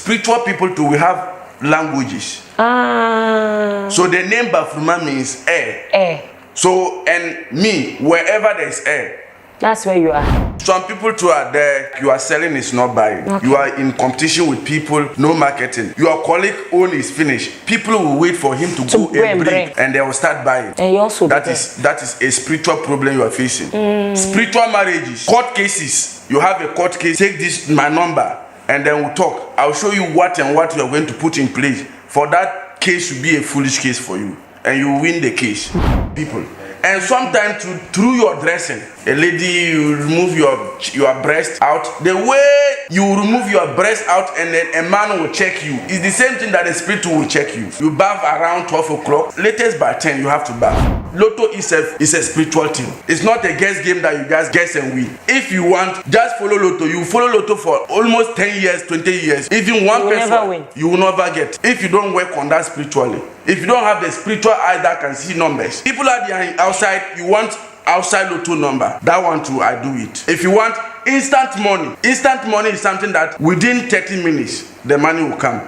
spiritual people too, we have languages. So the name Bafuruma means air. So, and me, wherever there's air, that's where you are. Some people too are there. You are selling, is not buying. Okay. You are in competition with people, no marketing. Your colleague own is finished. People will wait for him to go and bring, and they will start buying. And you also that is a spiritual problem you are facing. Spiritual marriages, court cases. You have a court case. Take this my number, and then we'll talk. I'll show you what and what you are going to put in place for that case to be a foolish case for you, and you win the case. People. And sometimes through your dressing, a lady, you remove your breast out. The way you remove your breast out and then a man will check you is the same thing that the spirit will check you. You bath around 12 o'clock. Latest by 10, you have to bath. Lotto is a spiritual thing. It's not a guess game that you guys guess and win. If you want, just follow Lotto. You follow Lotto for almost 10 years, 20 years. Even one person, never win. You will never get. If you don't work on that spiritually. If you don't have the spiritual eye that can see numbers. People are there outside, you want outside Lotto number. That one too, I do it. If you want instant money is something that within 30 minutes, the money will come.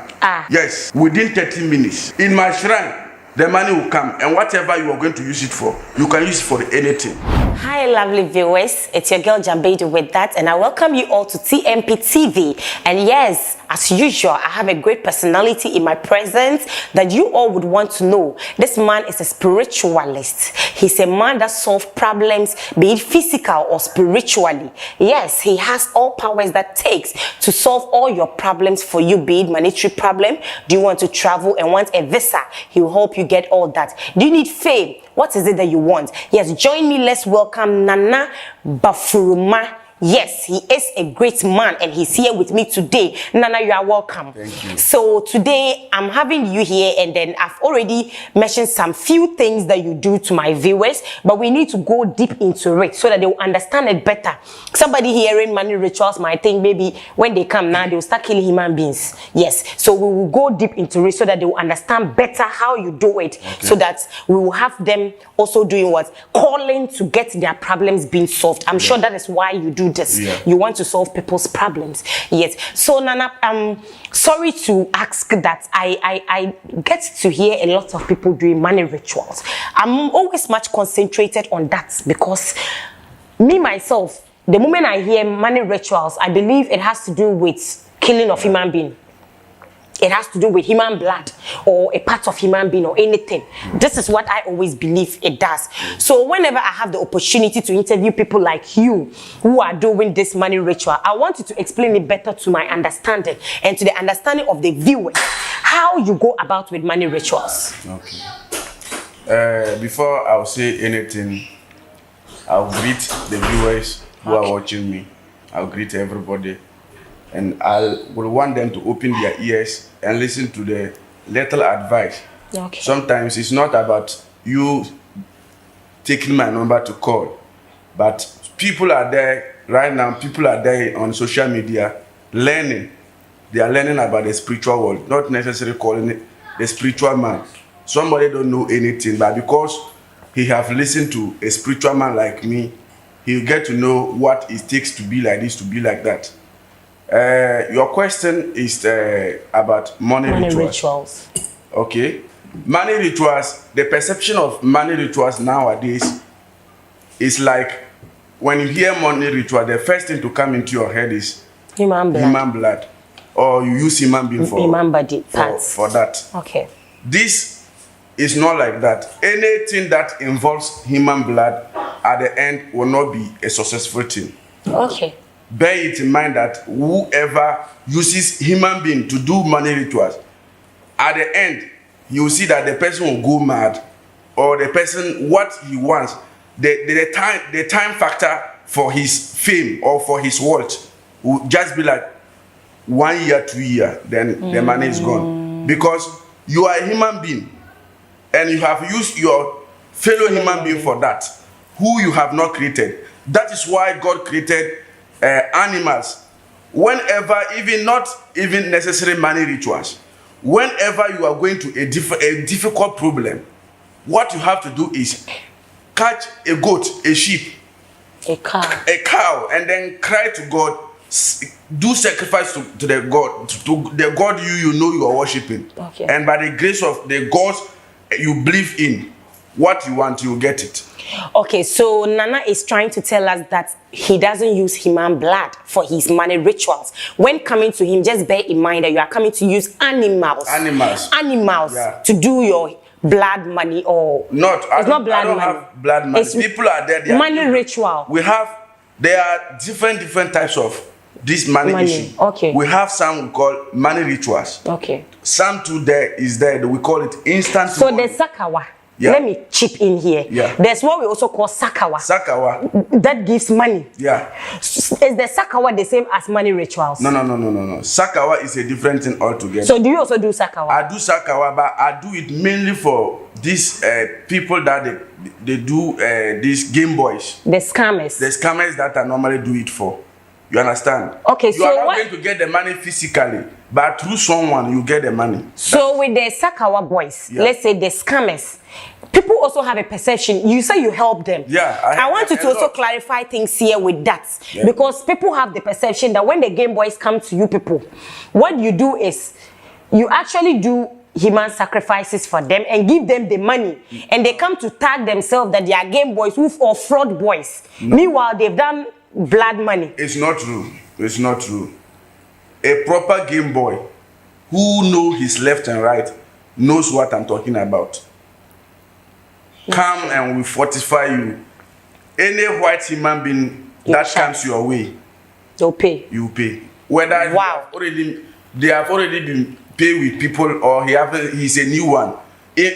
Yes, within 30 minutes. In my shrine, the money will come, and whatever you are going to use it for, you can use it for anything. Hi, lovely viewers. It's your girl Jambedu with that, and I welcome you all to TMP TV. And yes, as usual, I have a great personality in my presence that you all would want to know. This man is a spiritualist. He's a man that solves problems, be it physical or spiritually. Yes, he has all powers that takes to solve all your problems for you, be it monetary problem. Do you want to travel and want a visa? He will help you get all that. Do you need fame? What is it that you want? Yes, join me. Let's welcome Nana Bafuruma. Yes, he is a great man and he's here with me today. Nana, you are welcome. Thank you. So today I'm having you here, and then I've already mentioned some few things that you do to my viewers, but we need to go deep into it so that they will understand it better. Somebody hearing money rituals might think maybe when they come now, they will start killing human beings. Yes, so we will go deep into it so that they will understand better how you do it, so that we will have them also doing what? Calling to get their problems being solved. I'm sure that is why you do this. You want to solve people's problems. Yes. So Nana, I'm sorry to ask that I get to hear a lot of people doing money rituals. I'm always much concentrated on that because me myself, the moment I hear money rituals, I believe it has to do with killing of human being. It has to do with human blood or a part of human being or anything. This is what I always believe it does. So whenever I have the opportunity to interview people like you who are doing this money ritual, I want you to explain it better to my understanding and to the understanding of the viewers, how you go about with money rituals. Okay. Before I'll say anything, I'll greet the viewers who are watching me. I'll greet everybody. And I will want them to open their ears and listen to the little advice. Okay. Sometimes it's not about you taking my number to call, but people are there right now. People are there on social media learning. They are learning about the spiritual world, not necessarily calling it the spiritual man. Somebody don't know anything, but because he have listened to a spiritual man like me, he'll get to know what it takes to be like this, to be like that. Your question is about money rituals. Okay. Money rituals, the perception of money rituals nowadays is like when you hear money ritual, the first thing to come into your head is human blood. Or you use human being for that. Okay. This is not like that. Anything that involves human blood at the end will not be a successful thing. Okay. Bear it in mind that whoever uses human being to do money rituals, at the end, you will see that the person will go mad, or the person, what he wants, the time factor for his fame or for his wealth will just be like 1 year, 2 years, then the money is gone. Because you are a human being, and you have used your fellow human being for that, who you have not created. That is why God created animals. Whenever, even not even necessary money rituals, whenever you are going to a difficult problem, what you have to do is catch a goat, a sheep, a cow, and then cry to God do sacrifice to the God, to the God you know you are worshiping. Okay. And by the grace of the God you believe in, what you want, you get it. Okay, so Nana is trying to tell us that he doesn't use human blood for his money rituals. When coming to him, just bear in mind that you are coming to use animals. Yeah. To do your blood money or not. It's not blood I don't money. have blood money. It's people are there. They money are ritual. There are different types of this money issue. Okay. We have some we call money rituals. Okay. Some too there we call it instant. So money. there's Sakawa. Yeah. Let me chip in here. Yeah. There's what we also call Sakawa. Sakawa. That gives money. Yeah. Is the Sakawa the same as money rituals? No. Sakawa is a different thing altogether. So do you also do Sakawa? I do Sakawa, but I do it mainly for these people that they do these Game Boys. The scammers. The scammers that I normally do it for. You understand? Okay, you so are not what? going to get the money physically, but through someone you get the money. So with the Sakawa boys, Yeah. let's say the scammers, people also have a perception. You say you help them. Yeah, I want you to also clarify things here with that. Yeah. Because people have the perception that when the Game Boys come to you people, what you do is you actually do human sacrifices for them and give them the money. And they come to tag themselves that they are Game Boys or fraud boys. No. Meanwhile, they've done blood money. It's not true. It's not true. A proper Game Boy who knows his left and right knows what I'm talking about. Come and we fortify you. Any white human being that comes your way, They'll pay. you pay. Whether Wow. they have already been paid with people or he's a new one.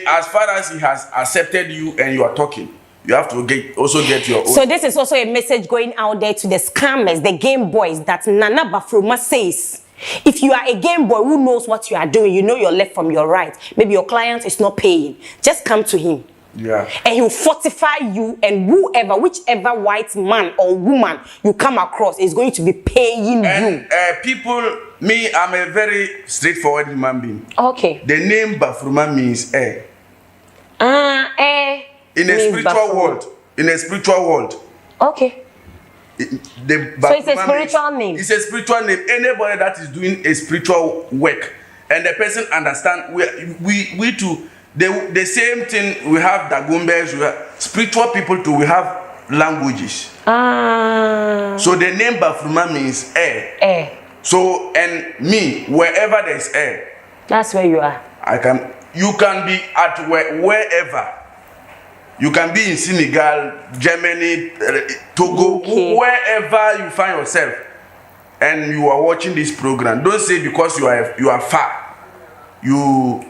As far as he has accepted you and you are talking, you have to also get your own. So this is also a message going out there to the scammers, the Game Boys, that Nana Bafuruma says, if you are a Game Boy who knows what you are doing, you know your left from your right, maybe your client is not paying, just come to him. Yeah. And he'll fortify you, and whichever white man or woman you come across is going to be paying you. And I'm a very straightforward human being. Okay. The name Bafuruma means air. In a means spiritual Bafuruma. world. In a spiritual world. Okay. So it's a spiritual name. It's a spiritual name. Anybody that is doing a spiritual work and the person understand we too the same thing. We have Dagombes, we have spiritual people too. We have languages. So the name Bafuruma means air. Air. So and me, wherever there's air, That's where you are. you can be at wherever. You can be in Senegal, Germany, Togo, Okay. wherever you find yourself, and you are watching this program. Don't say because you are far, you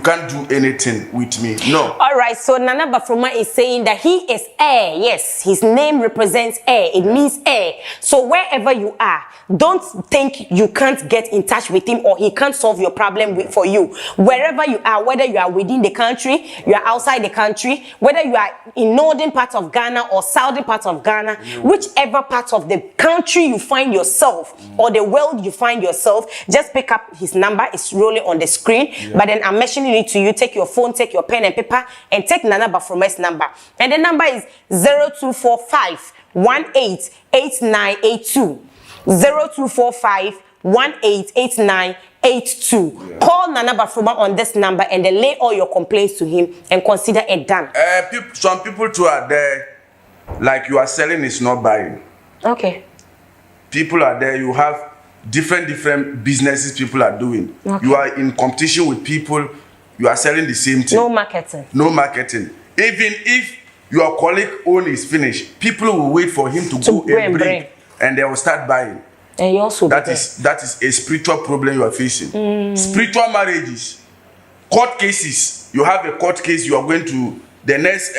can't do anything with me. No. All right, so Nana Bafuruma is saying that he is air. Yes, his name represents air. It means air. So wherever you are, don't think you can't get in touch with him or he can't solve your problem for you. Wherever you are, whether you are within the country, you are outside the country, whether you are in northern part of Ghana or southern part of Ghana, whichever part of the country you find yourself or the world you find yourself, just pick up his number. It's rolling on the screen. But then I'm mentioning it to you. Take your phone, take your pen and paper, and take Nana Bafuruma's number. And the number is 0245 188982. 0245 188982. Call Nana Bafuruma on this number and then lay all your complaints to him and consider it done. Some people too are there, like you are selling is not buying. Okay. People are there. You have different businesses people are doing. Okay. You are in competition with people. You are selling the same thing. No marketing. No marketing. Even if your colleague own is finished, people will wait for him to go and bring, and they will start buying. And you also that is a spiritual problem you are facing. Spiritual marriages, court cases. You have a court case. You are going to the next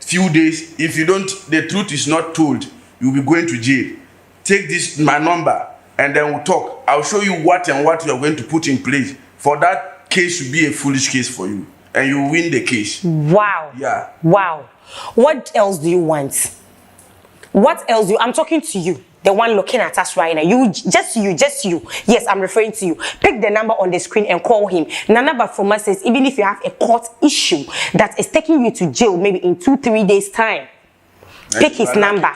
few days. If you don't, the truth is not told, you'll be going to jail. Take my number, and then we'll talk. I'll show you what you are going to put in place for that case to be a foolish case for you, and you win the case. Wow. Yeah. Wow. What else do you want? What else do you? I'm talking to you, the one looking at us right now. Just you. Yes, I'm referring to you. Pick the number on the screen and call him. Nana Bafuruma says even if you have a court issue that is taking you to jail, maybe in 2-3 days time, Pick his number.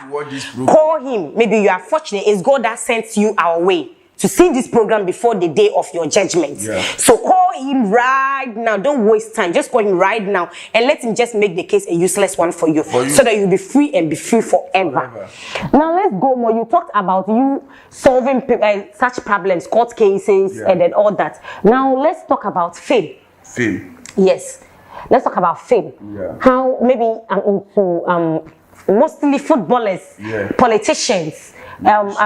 Call him. Maybe you are fortunate. It's God that sent you our way to see this program before the day of your judgment. Yeah. So call him right now. Don't waste time. Just call him right now and let him just make the case a useless one for you. So that you'll be free and be free forever. Now let's go more. You talked about you solving such problems, court cases, and then all that. Now let's talk about fame. Fame. Yes. Let's talk about fame. Yeah. How maybe I'm into mostly footballers, politicians,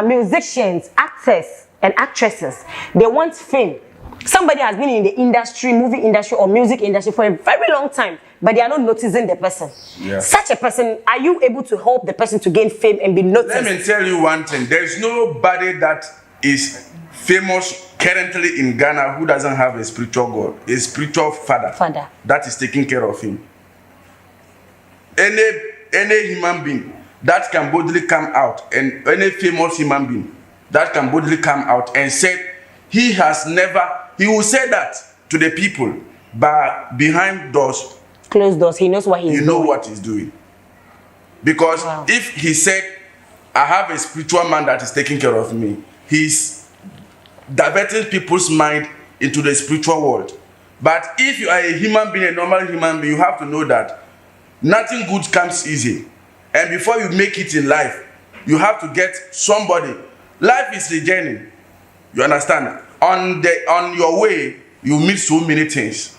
musicians, actors and actresses. They want fame. Somebody has been in the industry, movie industry or music industry for a very long time, but they are not noticing the person. Yeah. Such a person, are you able to help the person to gain fame and be noticed? Let me tell you one thing. There's nobody that is famous currently in Ghana who doesn't have a spiritual God, a spiritual father. That is taking care of him. Any human being that can boldly come out, and any famous human being that can boldly come out and say he will say that to the people, but behind doors, closed doors, he knows what he's doing. You know what he's doing. Because if he said, I have a spiritual man that is taking care of me, he's diverting people's mind into the spiritual world. But if you are a human being, a normal human being, you have to know that nothing good comes easy. And before you make it in life, you have to get somebody. Life is a journey. You understand? On your way, you meet so many things.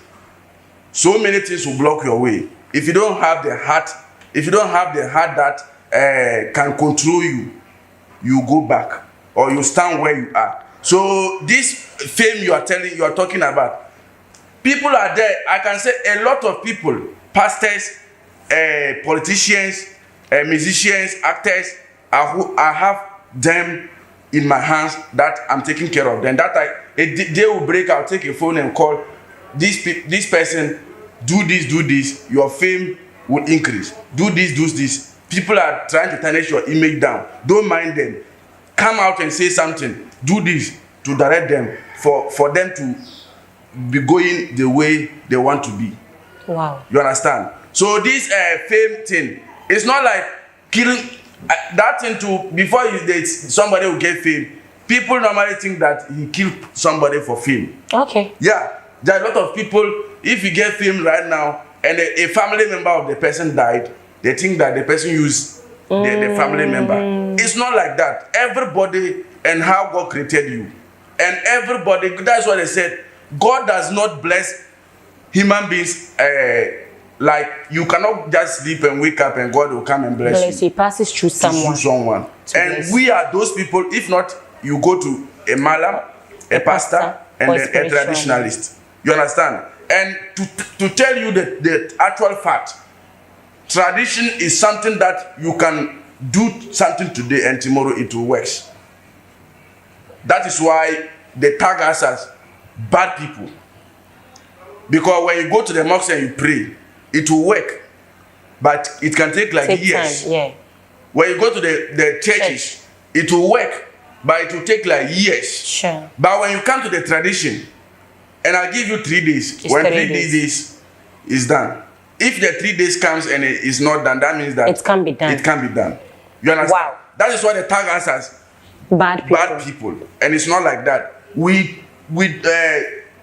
So many things will block your way. If you don't have the heart, that can control you, you go back or you stand where you are. So this fame you are talking about, people are there. I can say a lot of people, pastors, politicians, musicians, actors, I have them in my hands that I'm taking care of them. That they will break. I'll take a phone and call this person. Do this. Your fame will increase. Do this. People are trying to tarnish your image down. Don't mind them. Come out and say something. Do this to direct them for them to be going the way they want to be. Wow. You understand? So this fame thing, it's not like killing that thing to before somebody will get fame. People normally think that he killed somebody for fame. Okay. Yeah, there are a lot of people. If you get fame right now and a family member of the person died, they think that the person used the family member. It's not like that. Everybody and how God created you, and everybody. That's what they said. God does not bless human beings. Like you cannot just sleep and wake up and God will come and bless you. He passes through someone. And we are those people. If not, you go to a malam, a pastor, and a traditionalist. You understand? And to tell you the actual fact, tradition is something that you can do something today and tomorrow it will work. That is why they tag us as bad people. Because when you go to the mosque and you pray, it will work, but it can take years. Time, yeah. When you go to the churches, it will work, but it will take years. Sure. But when you come to the tradition, and I'll give you 3 days. When 3 days is done, if the 3 days comes and it is not done, that means that it can be done. It can be done. You understand? Wow. That is why they tag us as bad people, and it's not like that. We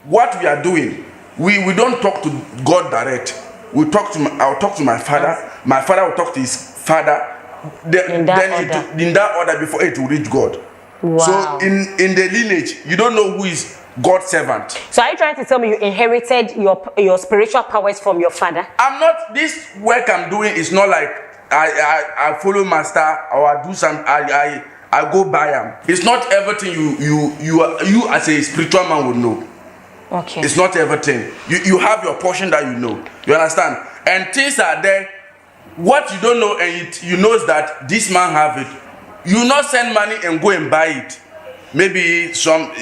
what we are doing, we don't talk to God direct. I'll talk to my father. My father will talk to his father. In that order before it will reach God. Wow. So in the lineage, you don't know who is God's servant. So are you trying to tell me you inherited your spiritual powers from your father? I'm not. This work I'm doing is not like I follow master or I do some. I go by him. It's not everything you as a spiritual man would know. Okay. It's not everything. You have your portion that you know. You understand? And things are there. What you don't know and you know is that this man have it. You not send money and go and buy it. Maybe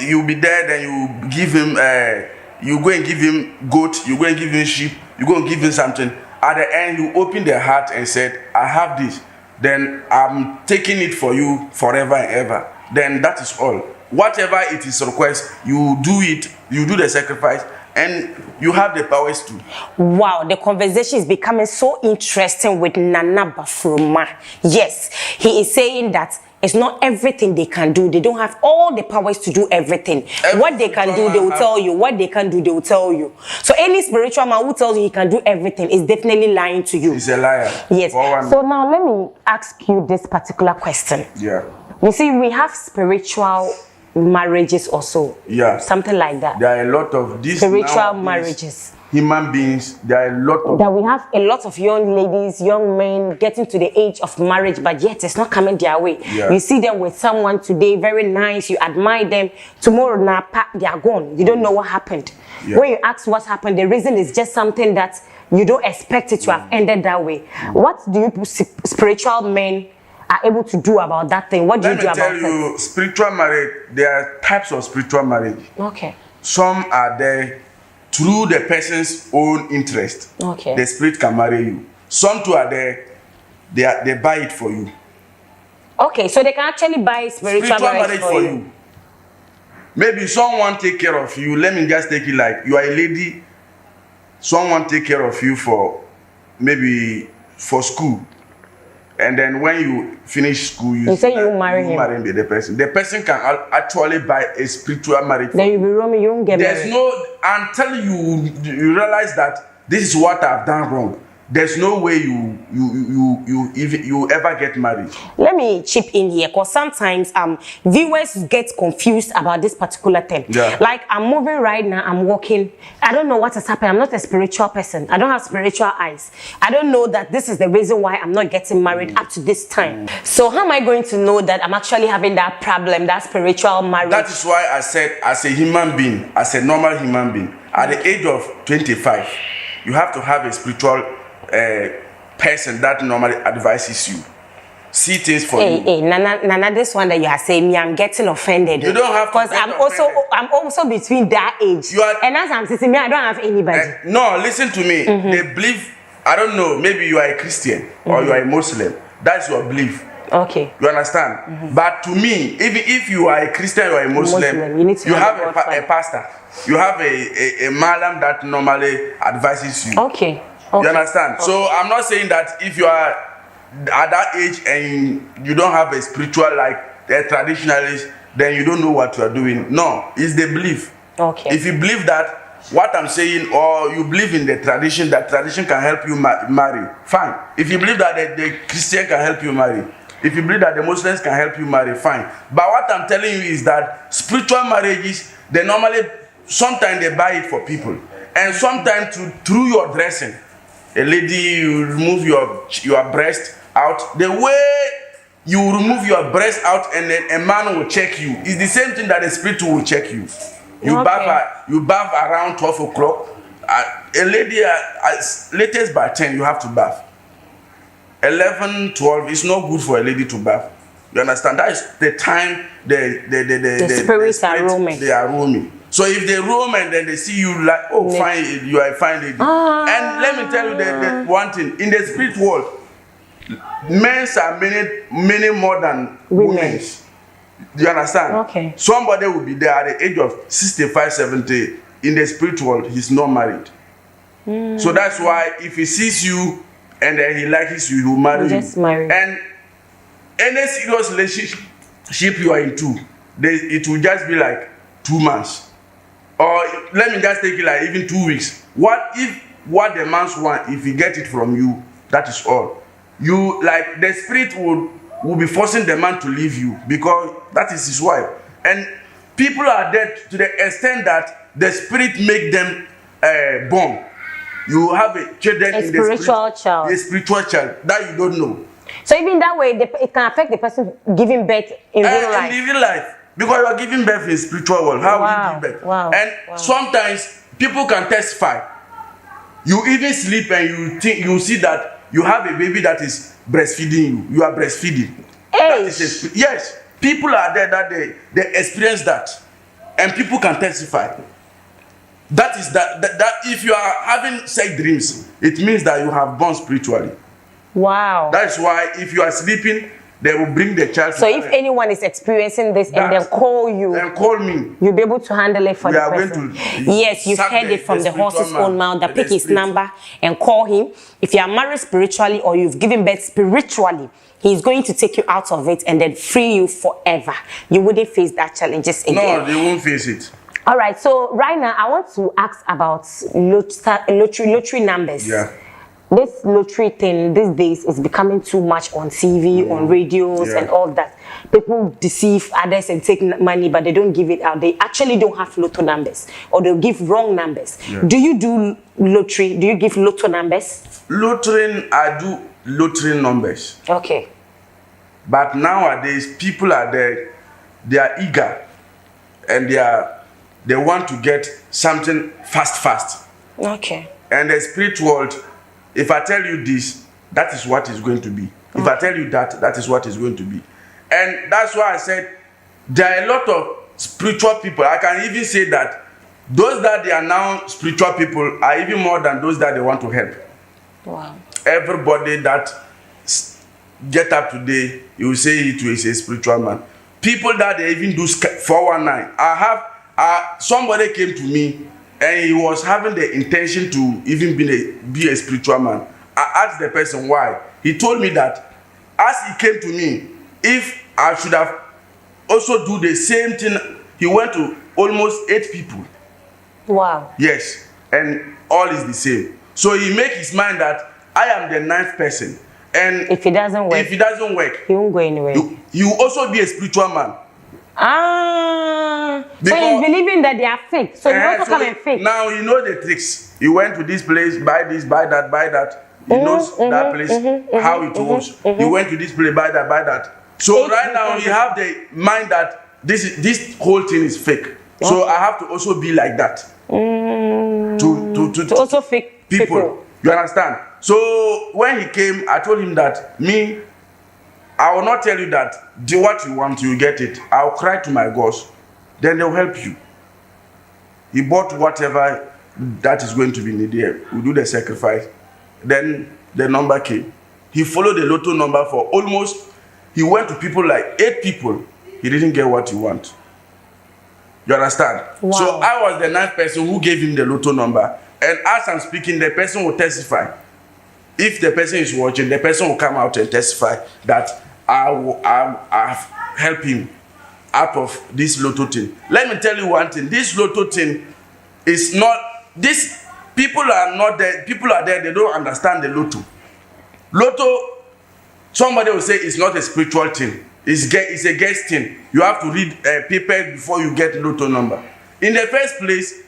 you'll be there, then you give him you go and give him goat, you go and give him sheep, you go and give him something. At the end, you open their heart and said, I have this. Then I'm taking it for you forever and ever. Then that is all. Whatever it is request, you do it, you do the sacrifice, and you have the powers to. Wow, the conversation is becoming so interesting with Nana Bafuruma. Yes, he is saying that it's not everything they can do. They don't have all the powers to do everything. What they can do, they will tell you. What they can do, they will tell you. So any spiritual man who tells you he can do everything is definitely lying to you. He's a liar. Yes. So now let me ask you this particular question. Yeah. You see, we have spiritual marriages also. Yeah. Something like that. There are a lot of these spiritual marriages. Human beings, there are a lot of that we have a lot of young ladies, young men getting to the age of marriage, but yet it's not coming their way. Yeah. You see them with someone today, very nice, you admire them. Tomorrow, now they are gone. You don't know what happened. Yeah. When you ask what happened, the reason is just something that you don't expect it to have ended that way. What do you spiritual men are able to do about that thing? What do you do about it? Let me tell you, spiritual marriage, there are types of spiritual marriage. Okay. Some are there through the person's own interest. Okay. The spirit can marry you. Some too are there, they buy it for you. Okay, so they can actually buy spiritual marriage for you. Maybe someone take care of you. Let me just take it like you are a lady, someone take care of you for maybe for school. And then when you finish school, you say you marry him. Marry the person. The person can actually buy a spiritual marriage. Then you be roaming, you won't get married. There's no, until you realize that this is what I've done wrong. There's no way you ever get married. Let me chip in here, because sometimes viewers get confused about this particular thing. Yeah. Like I'm moving right now, I'm walking. I don't know what has happened. I'm not a spiritual person. I don't have spiritual eyes. I don't know that this is the reason why I'm not getting married up to this time. So how am I going to know that I'm actually having that problem, that spiritual marriage? That is why I said, as a human being, as a normal human being, at the age of 25, you have to have a spiritual person that normally advises you, see things for you. Hey, Nana, this one that you are saying me, I'm getting offended. You don't have to. Because I'm also between that age. And as I'm saying, me, I don't have anybody. No, listen to me. They believe, I don't know, maybe you are a Christian or you are a Muslim. That's your belief. Okay. You understand? But to me, even if you are a Christian or a Muslim, you have a pastor. You have a malam that normally advises you. Okay. You understand? Okay. So I'm not saying that if you are at that age and you don't have a spiritual like a traditionalist, then you don't know what you are doing. No, it's the belief. Okay. If you believe that what I'm saying, or you believe in the tradition, that tradition can help you marry, fine. If you believe that the Christian can help you marry, if you believe that the Muslims can help you marry, fine. But what I'm telling you is that spiritual marriages, they normally, sometimes they buy it for people. And sometimes through your dressing, a lady, you remove your breast out. The way you remove your breast out and then a man will check you, it's the same thing that the spirit will check you. You bath around 12 o'clock. A lady, as latest by 10, you have to bath. 11, 12, it's not good for a lady to bath. You understand? That is the time the spirits are roaming. They are roaming. So if they roam and then they see you like, oh, fine, you are a fine lady. And let me tell you the one thing. In the spirit world, men are many more than women. Do you understand? Okay. Somebody will be there at the age of 65, 70. In the spirit world, he's not married. So that's why if he sees you and then he likes you, he will marry you. Married. And any serious relationship you are into, it will just be like 2 months. Or let me just take it like even 2 weeks. What if what the man wants, if he get it from you, that is all. You like the spirit will be forcing the man to leave you because that is his wife. And people are dead to the extent that the spirit make them born. You have a children in the spirit, child. A spiritual child that you don't know. So even that way, it can affect the person giving birth in real life. In real life. Because you are giving birth in spiritual world. How will you give birth? Wow. And sometimes people can testify. You even sleep and you see that you have a baby that is breastfeeding you. You are breastfeeding. Yes. People are there that they experience that. And people can testify. That is that if you are having sex dreams, it means that you have born spiritually. Wow. That is why if you are sleeping, they will bring the child. So if anyone is experiencing this and then call you, and call me, you'll be able to handle it for we the are person. going to Yes, you've heard it from the horse's own mouth. That pick his number and call him. If you are married spiritually or you've given birth spiritually, he's going to take you out of it and then free you forever. You wouldn't face that challenges again. No, they won't face it. All right, so right now I want to ask about lottery numbers. Yeah. This lottery thing these days is becoming too much on TV, on radios, and all that. People deceive others and take money, but they don't give it out. They actually don't have lotto numbers, or they'll give wrong numbers. Yeah. Do you do lottery? Do you give lotto numbers? Lottery, I do lottery numbers. Okay. But nowadays, people are there, they are eager, and they want to get something fast. Okay. And the spirit world, if I tell you this, that is what is going to be. If I tell you that, that is what is going to be. And that's why I said there are a lot of spiritual people. I can even say that those that they are now spiritual people are even more than those that they want to help. Wow. Everybody that get up today, you will say it is a spiritual man. People that they even do 419. I have somebody came to me and he was having the intention to even be a spiritual man. I asked the person why. He told me that as he came to me, if I should have also do the same thing, he went to almost 8 people. Wow. Yes, and all is the same. So he make his mind that I am the 9th person. And if it doesn't work, he won't go anywhere. You also be a spiritual man. So he's believing that they are fake. So you also come and fake. Now you know the tricks. He went to this place, buy this, buy that, buy that. He knows that place, how it was. He went to this place, buy that, buy that. So right now you have the mind that this whole thing is fake. So I have to also be like that. To also fake people. You understand? So when he came, I told him that I will not tell you that do what you want, you get it. I'll cry to my gods, then they'll help you. He bought whatever that is going to be needed. We do the sacrifice. Then the number came. He followed the lotto number for almost, he went to people like 8 people. He didn't get what he want. You understand? Wow. So I was the 9th person who gave him the lotto number. And as I'm speaking, the person will testify. If the person is watching, the person will come out and testify that I've helped him out of this lotto thing. Let me tell you one thing. This lotto thing is not, this people are not there. People are there, they don't understand the lotto. Lotto, somebody will say it's not a spiritual thing. It's a guess thing. You have to read a paper before you get lotto number. In the first place,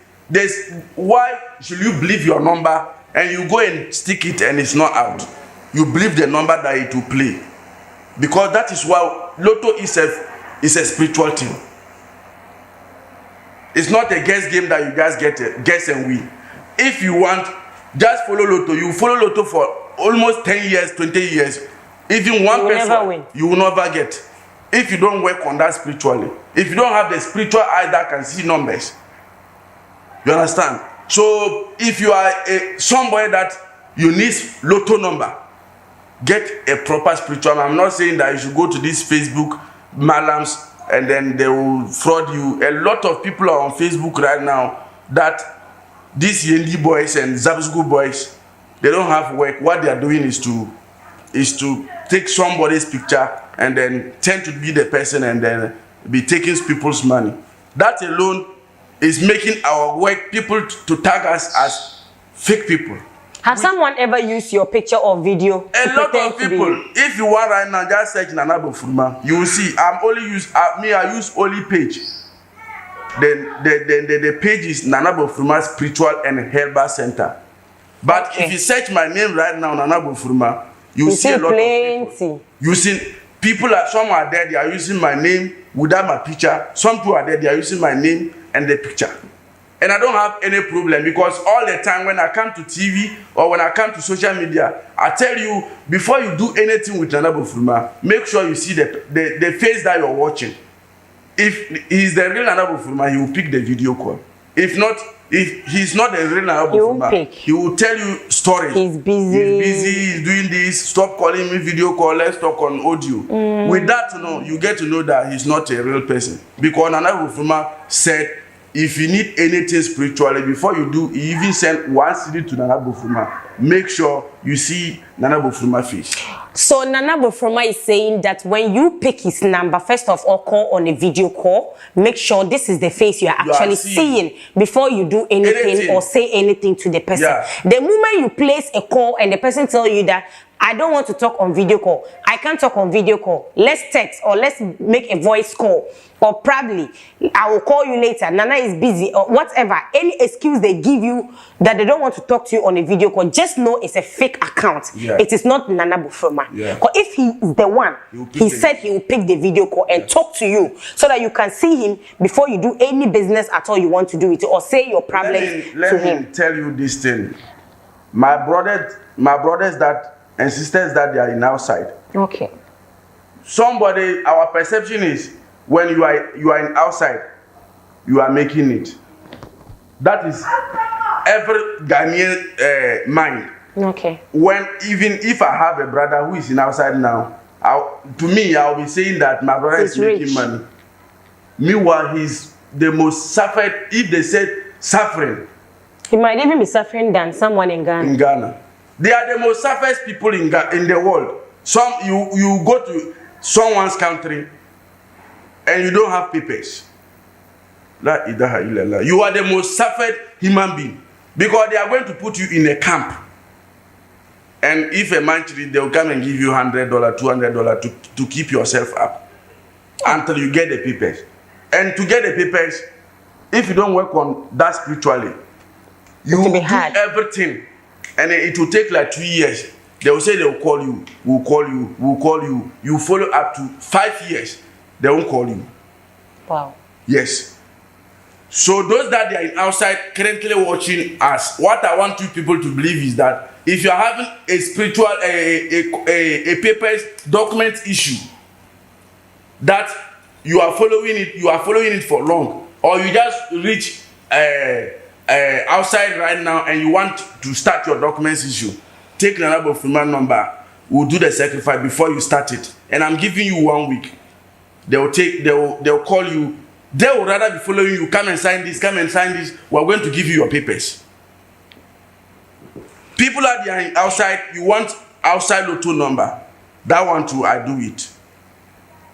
why should you believe your number and you go and stick it and it's not out? You believe the number that it will play. Because that is why lotto is a spiritual thing. It's not a guess game that you guys guess and win. If you want, just follow lotto. You follow lotto for almost 10 years, 20 years. Even one person, you will never get. If you don't work on that spiritually. If you don't have the spiritual eye that can see numbers. You understand? So if you are somebody that you need lotto number, get a proper spiritual. I'm not saying that you should go to this Facebook malams and then they will fraud you. A lot of people are on Facebook right now that these Yendi boys and Zabsgu boys, they don't have work. What they are doing is to take somebody's picture and then tend to be the person and then be taking people's money. That alone is making our work people to tag us as fake people. Has someone ever used your picture or video? A lot of people. If you want right now, just search Nana Bafuruma. You will see. I use only page. Then the page is Nana Bafuruma Spiritual and Herbal Center. But if you search my name right now, Nana Bafuruma, you see a lot of people. You see people. Some are there. They are using my name without my picture. Some people are there. They are using my name and the picture. And I don't have any problem because all the time when I come to TV or when I come to social media, I tell you, before you do anything with Nana Bafuruma, make sure you see the face that you're watching. If he's the real Nana Bafuruma, he will pick the video call. If he's not a real Nana Bafuruma, he will tell you stories. He's busy. He's doing this. Stop calling me video call. Let's talk on audio. With that, you get to know that he's not a real person. Because Nana Bafuruma said, if you need anything spiritually, before you do, he even send one CD to Nana Bafuruma. Make sure you see Nana Bafuruma face. So Nana Bafuruma is saying that when you pick his number, first of all, call on a video call. Make sure this is the face you are actually seeing before you do anything or say anything to the person. Yeah. The moment you place a call and the person tell you that, I don't want to talk on video call. I can't talk on video call. Let's text or let's make a voice call. Or probably, I will call you later. Nana is busy or whatever. Any excuse they give you that they don't want to talk to you on a video call, just know it's a fake account. Yeah. It is not Nana Bafuruma. Yeah. Because if he is the one, he said he will pick the video call and talk to you so that you can see him before you do any business at all you want to do it or say your problems to him. Let me tell you this thing. My brothers that and sisters that they are in outside. Okay. Somebody, our perception is when you are in outside, you are making it. That is every Ghanaian mind. Okay. When even if I have a brother who is in outside now, to me I'll be saying that my brother is making money. Meanwhile, he's the most suffered. If they said suffering, he might even be suffering than someone in Ghana. In Ghana. They are the most suffered people in the world. You go to someone's country and you don't have papers. La ilaha illallah. You are the most suffered human being because they are going to put you in a camp. And if a monthly, they will come and give you $100, $200 to keep yourself up until you get the papers. And to get the papers, if you don't work on that spiritually, you will do everything. And it will take like 2 years. They will say they will call you, we'll call you, we'll call you. You follow up to 5 years. They won't call you. Wow. Yes. So those that they are outside currently watching us, what I want you people to believe is that if you are having a spiritual, a papers document issue, that you are following it for long, or you just reach outside right now and you want to start your documents issue, take Nana Bafuruma number. We'll do the sacrifice before you start it, and I'm giving you 1 week. They'll call you. They will rather be following you. Come and sign this. Come and sign this. We're going to give you your papers. People are there outside. You want outside lotto number. That one too. I do it.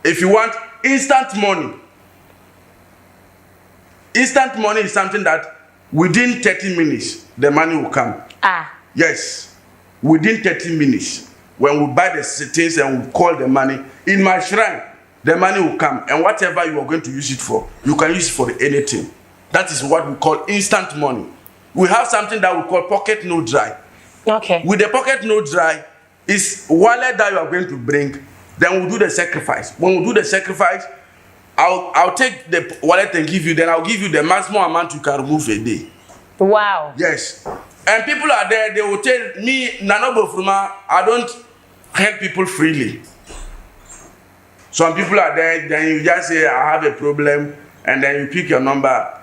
If you want instant money is something that within 30 minutes, the money will come. Yes. Within 30 minutes, when we buy the things and we call the money, in my shrine, the money will come. And whatever you are going to use it for, you can use it for anything. That is what we call instant money. We have something that we call pocket no dry. Okay. With the pocket no dry, is wallet that you are going to bring. Then we'll do the sacrifice. When we do the sacrifice, I'll take the wallet and give you. Then I'll give you the maximum amount you can remove a day. Wow. Yes. And people are there. They will tell me, Nana Bafuruma, I don't help people freely. Some people are there. Then you just say, I have a problem, and then you pick your number.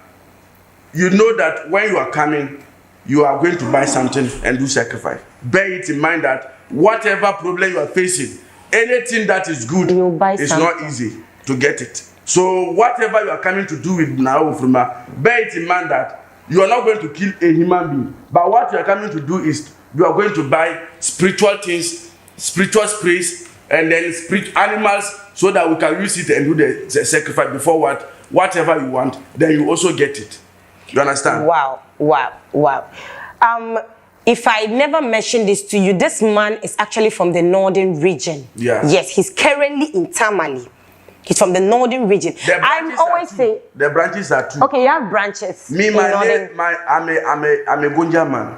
You know that when you are coming, you are going to buy something and do sacrifice. Bear it in mind that whatever problem you are facing, anything that is good is not easy to get it. So whatever you are coming to do with Nana Bafuruma, bear it in mind that you are not going to kill a human being. But what you are coming to do is you are going to buy spiritual things, spiritual sprays, and then spirit animals so that we can use it and do the sacrifice before whatever you want, then you also get it. You understand? Wow. If I never mentioned this to you, this man is actually from the northern region. Yeah. Yes, he's currently in Tamale. He's from the northern region. I'm always saying the branches are two. Okay, you have branches. Me, I'm a Gunja man.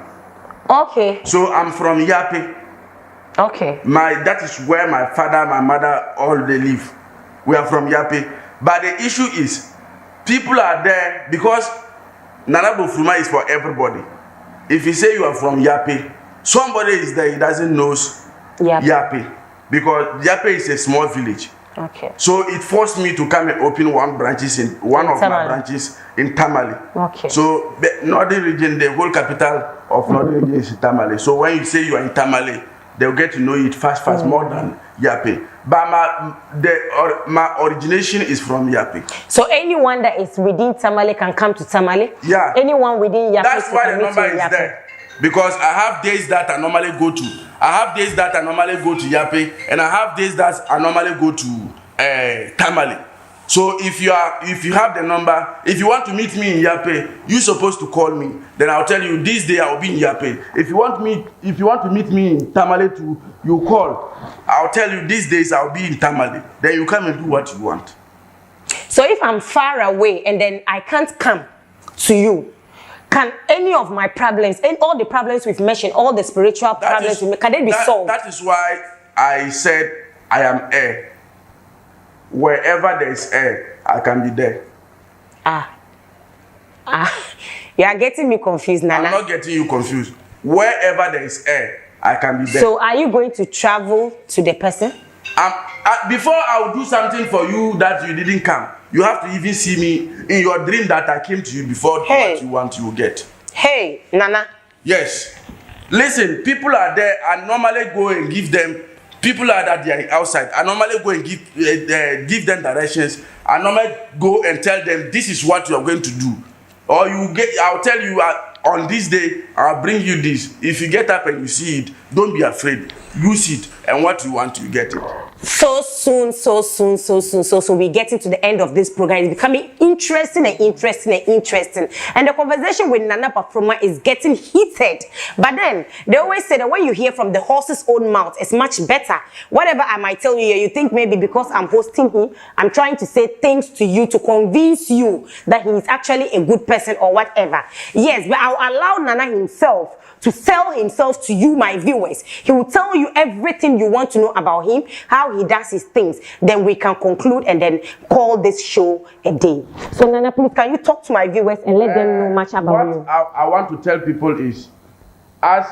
Okay. So I'm from Yape. Okay. That is where my father, my mother, all they live. We are from Yape. But the issue is, people are there because Nana Bafuruma is for everybody. If you say you are from Yape, somebody is there, he doesn't know Yape. Because Yape is a small village. Okay. So it forced me to come and open one of my branches in Tamale. Okay. So the northern region, the whole capital of northern region is Tamale. So when you say you are in Tamale, they'll get to know it fast more than Yape. But my origination is from Yape. So anyone that is within Tamale can come to Tamale? Yeah. Anyone within Yape? That's why the number is there. Because I have days that I normally go to. I have days that I normally go to Yape, and I have days that I normally go to Tamale. So if you have the number, if you want to meet me in Yape, you're supposed to call me. Then I'll tell you this day I'll be in Yape. If you want to meet me in Tamale too, you call. I'll tell you these days I'll be in Tamale. Then you come and do what you want. So if I'm far away and then I can't come to you, can any of my problems, and all the problems we've mentioned, all the spiritual problems, can they be solved? That is why I said I am air. Wherever there is air, I can be there. You are getting me confused, Nana. I'm not getting you confused. Wherever there is air, I can be there. So are you going to travel to the person? Before I will do something for you that you didn't come, you have to even see me in your dream that I came to you before. What you want, you will get. Hey, Nana. Yes. Listen, people are there. I normally go and give them. People are that they are outside. I normally go and give them directions. I normally go and tell them this is what you are going to do. Or I'll tell you on this day I'll bring you this. If you get up and you see it, don't be afraid. Use it, and what you want, you get it. So soon, we're getting to the end of this program. It's becoming interesting. And the conversation with Nana Bafuruma is getting heated. But then, they always say that when you hear from the horse's own mouth, it's much better. Whatever I might tell you here, you think maybe because I'm hosting him, I'm trying to say things to you to convince you that he is actually a good person or whatever. Yes, but I'll allow Nana himself to sell himself to you, my viewers. He will tell you everything you want to know about him, how he does his things. Then we can conclude and then call this show a day. So Nana, please, can you talk to my viewers and let them know much about you? What I want to tell people is, as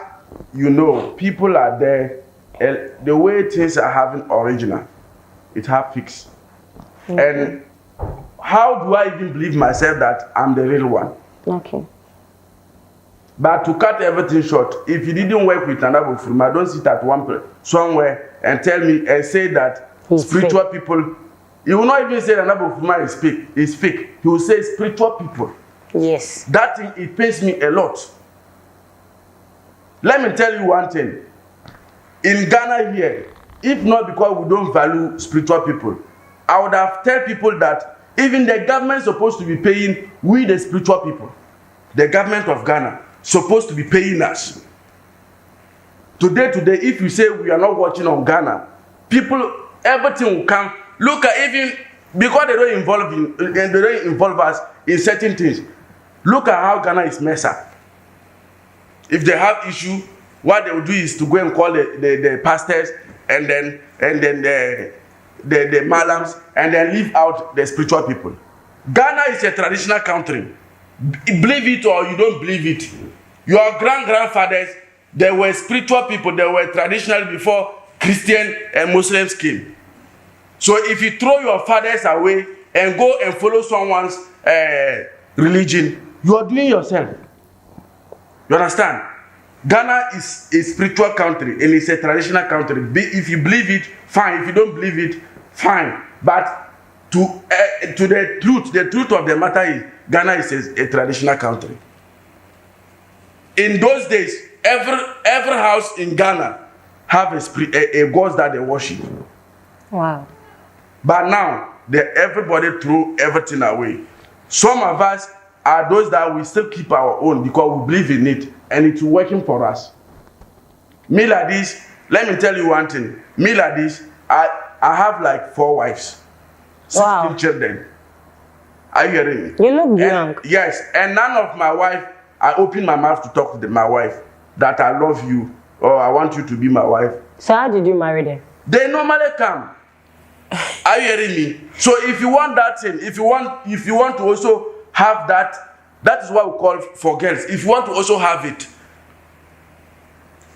you know, people are there. The way things are having original, it have fixed. Okay. And how do I even believe myself that I'm the real one? Okay. But to cut everything short, if you didn't work with Nana Bafuruma, don't sit at one place somewhere and tell me and say that spiritual people. He will not even say Nana Bafuruma is fake. He will say spiritual people. Yes. That thing, it pains me a lot. Let me tell you one thing. In Ghana here, if not because we don't value spiritual people, I would have tell people that even the government is supposed to be paying we the spiritual people. The government of Ghana supposed to be paying us. Today, if you say we are not watching on Ghana, people, everything will come. Look at even because they don't involve us in certain things. Look at how Ghana is messed up. If they have issue, what they will do is to go and call the pastors and then the malams and then leave out the spiritual people. Ghana is a traditional country. Believe it or you don't believe it. Your grandfathers, they were spiritual people. They were traditional before Christian and Muslims came. So if you throw your fathers away and go and follow someone's religion, you are doing yourself. You understand? Ghana is a spiritual country and it's a traditional country. If you believe it, fine. If you don't believe it, fine. But to the truth of the matter is, Ghana is a traditional country. In those days, every house in Ghana have a god that they worship. Wow. But now, everybody threw everything away. Some of us are those that we still keep our own because we believe in it and it's working for us. Me like this, let me tell you one thing. Me like this, I have like 4 wives, 16 children. Are you hearing me? You look young. Yes, and none of my wife, I open my mouth to talk to my wife that I love you or I want you to be my wife. So how did you marry them? They normally come. Are you hearing me? So if you want that thing, if you want to also have that, that is what we call for girls. If you want to also have it,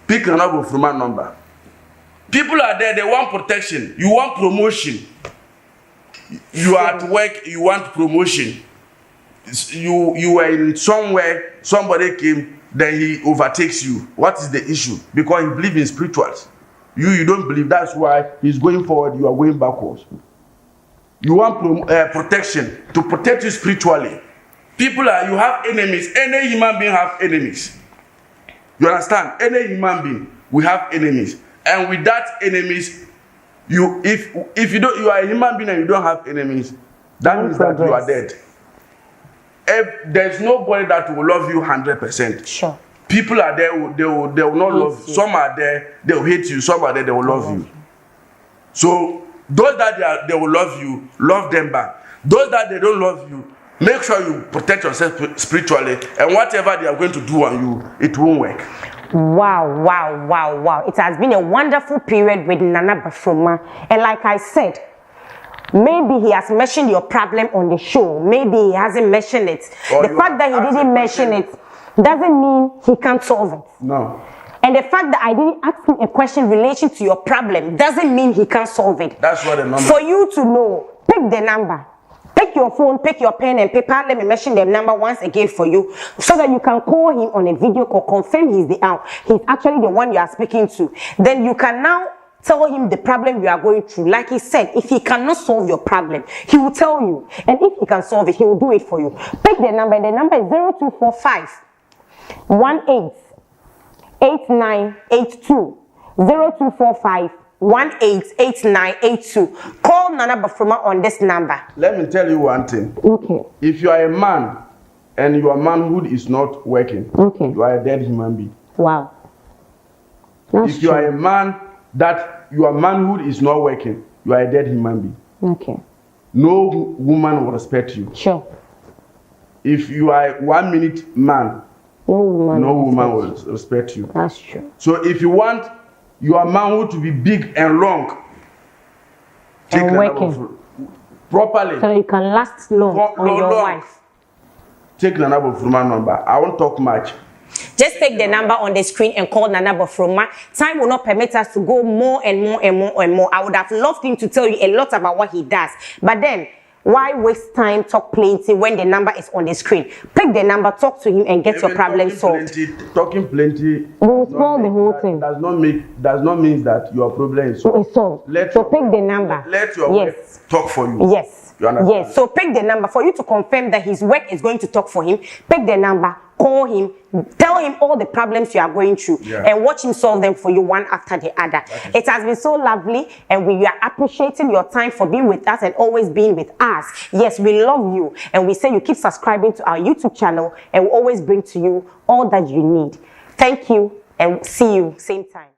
pick Nana Bafuruma number. People are there, they want protection. You want promotion. You are at work, you want promotion. You were in somewhere, somebody came, then he overtakes you. What is the issue? Because he believes in spirituals. You don't believe. That's why he's going forward, you are going backwards. You want protection, to protect you spiritually. You have enemies. Any human being have enemies. You understand? Any human being, we have enemies. And with that enemies, if you are a human being and you don't have enemies, that means that you are dead. If there's nobody that will love you 100%. Sure. People are there, they will not love you. Some are there, they will hate you. Some are there, they will love you. So those that they will love you, love them back. Those that they don't love you, make sure you protect yourself spiritually, and whatever they are going to do on you, it won't work. Wow. It has been a wonderful period with Nana Bafuruma. And like I said, maybe he has mentioned your problem on the show. Maybe he hasn't mentioned it. The fact that he didn't mention it doesn't mean he can't solve it. No. And the fact that I didn't ask him a question relation to your problem doesn't mean he can't solve it. That's what the number. For you to know, pick the number. Pick your phone, pick your pen and paper. Let me mention the number once again for you, so that you can call him on a video call, confirm he's actually the one you are speaking to. Then you can now tell him the problem you are going through. Like he said, if he cannot solve your problem, he will tell you. And if he can solve it, he will do it for you. Pick the number, and the number is 0245 18 8982. 0245 188982. Call Nana Bafuruma on this number. Let me tell you one thing. Okay. If you are a man and your manhood is not working, okay, you are a dead human being. Wow. That's if you are a man that your manhood is not working, you are a dead human being. Okay. No woman will respect you. Sure. If you are a 1 minute man, no woman will respect you. That's true. So if you want your manhood to be big and long, take and working properly, so you can last long on your wife. Take Nana Bafuruma number. I won't talk much. Just take the number on the screen and call Nana Bafuruma. Time will not permit us to go more and more. I would have loved him to tell you a lot about what he does, but then why waste time, talk plenty when the number is on the screen? Pick the number, talk to him, and get your problem solved. Talking plenty will solve the whole thing. Does not mean that your problem is solved. So pick the number. Let your wife talk for you. Yes. Yes. So pick the number for you to confirm that his work is going to talk for him. Pick the number, call him, tell him all the problems you are going through, and watch him solve them for you one after the other. It has been so lovely, and we are appreciating your time for being with us and always being with us. Yes, we love you, and we say you keep subscribing to our YouTube channel, and we always bring to you all that you need. Thank you, and see you same time.